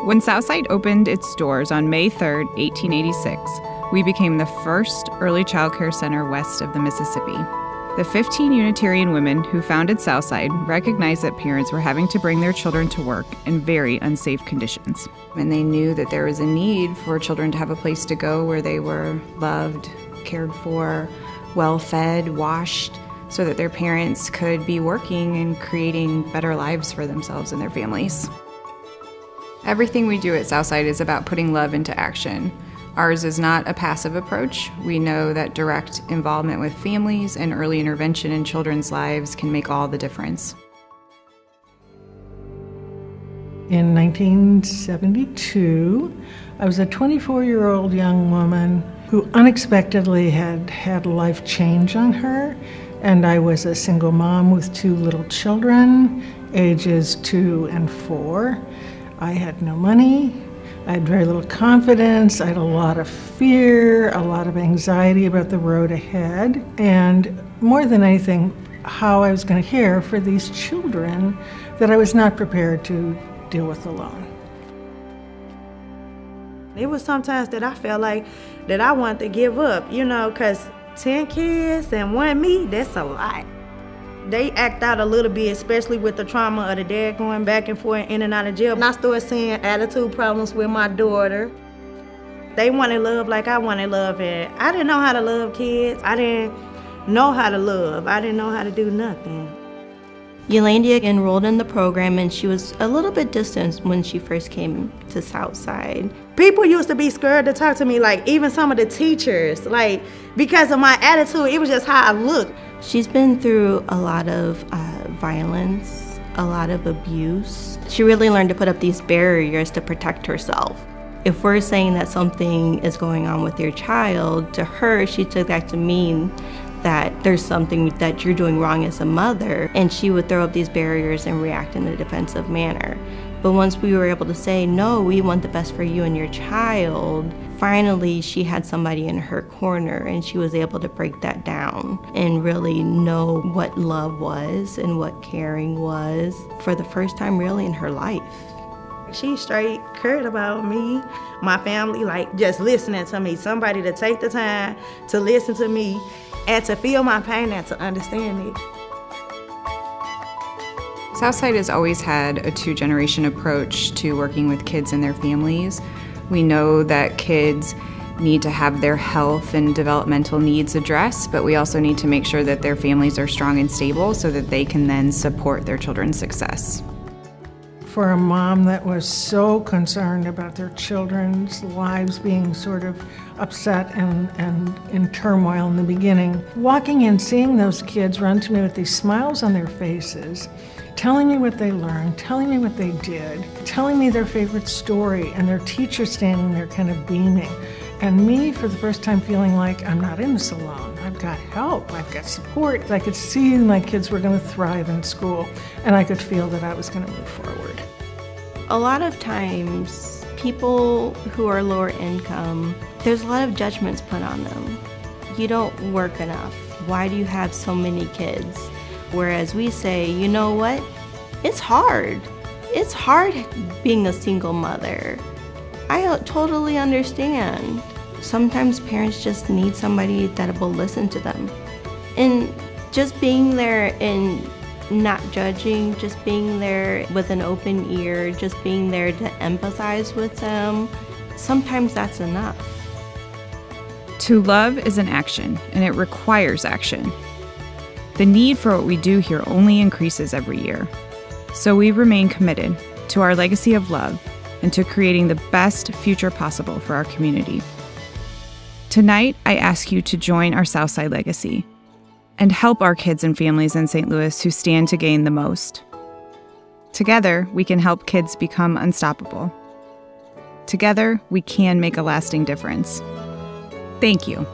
When Southside opened its doors on May 3, 1886, we became the first early child care center west of the Mississippi. The 15 Unitarian women who founded Southside recognized that parents were having to bring their children to work in very unsafe conditions. And they knew that there was a need for children to have a place to go where they were loved, cared for, well-fed, washed, so that their parents could be working and creating better lives for themselves and their families. Everything we do at Southside is about putting love into action. Ours is not a passive approach. We know that direct involvement with families and early intervention in children's lives can make all the difference. In 1972, I was a 24-year-old young woman who unexpectedly had life change on her, and I was a single mom with 2 little children, ages 2 and 4. I had no money. I had very little confidence. I had a lot of fear, a lot of anxiety about the road ahead, and more than anything, how I was going to care for these children that I was not prepared to deal with alone. It was sometimes that I felt like that I wanted to give up, because 10 kids and 1 me, that's a lot. They act out a little bit, especially with the trauma of the dad going back and forth in and out of jail. And I started seeing attitude problems with my daughter. They wanted love like I wanted love, and I didn't know how to love kids. I didn't know how to love. I didn't know how to do nothing. Yolanda enrolled in the program, and she was a little bit distant when she first came to Southside. People used to be scared to talk to me, like even some of the teachers, like because of my attitude. It was just how I looked. She's been through a lot of violence, a lot of abuse. She really learned to put up these barriers to protect herself. If we're saying that something is going on with your child, to her, she took that to mean that there's something that you're doing wrong as a mother, and she would throw up these barriers and react in a defensive manner. But once we were able to say, no, we want the best for you and your child, finally she had somebody in her corner, and she was able to break that down and really know what love was and what caring was for the first time really in her life. She straight cared about me, my family, like just listening to me, somebody to take the time to listen to me and to feel my pain and to understand it. Southside has always had a 2-generation approach to working with kids and their families. We know that kids need to have their health and developmental needs addressed, but we also need to make sure that their families are strong and stable so that they can then support their children's success. For a mom that was so concerned about their children's lives being sort of upset and in turmoil in the beginning, walking in, seeing those kids run to me with these smiles on their faces, telling me what they learned, telling me what they did, telling me their favorite story, and their teacher standing there kind of beaming. And me, for the first time, feeling like I'm not in this alone. I've got help, I've got support. I could see my kids were going to thrive in school, and I could feel that I was going to move forward. A lot of times, people who are lower income, there's a lot of judgments put on them. You don't work enough. Why do you have so many kids? Whereas we say, you know what? It's hard. It's hard being a single mother. I totally understand. Sometimes parents just need somebody that will listen to them. And just being there and not judging, just being there with an open ear, just being there to empathize with them, sometimes that's enough. To love is an action, and it requires action. The need for what we do here only increases every year. So we remain committed to our legacy of love and to creating the best future possible for our community. Tonight, I ask you to join our Southside legacy and help our kids and families in St. Louis who stand to gain the most. Together, we can help kids become unstoppable. Together, we can make a lasting difference. Thank you.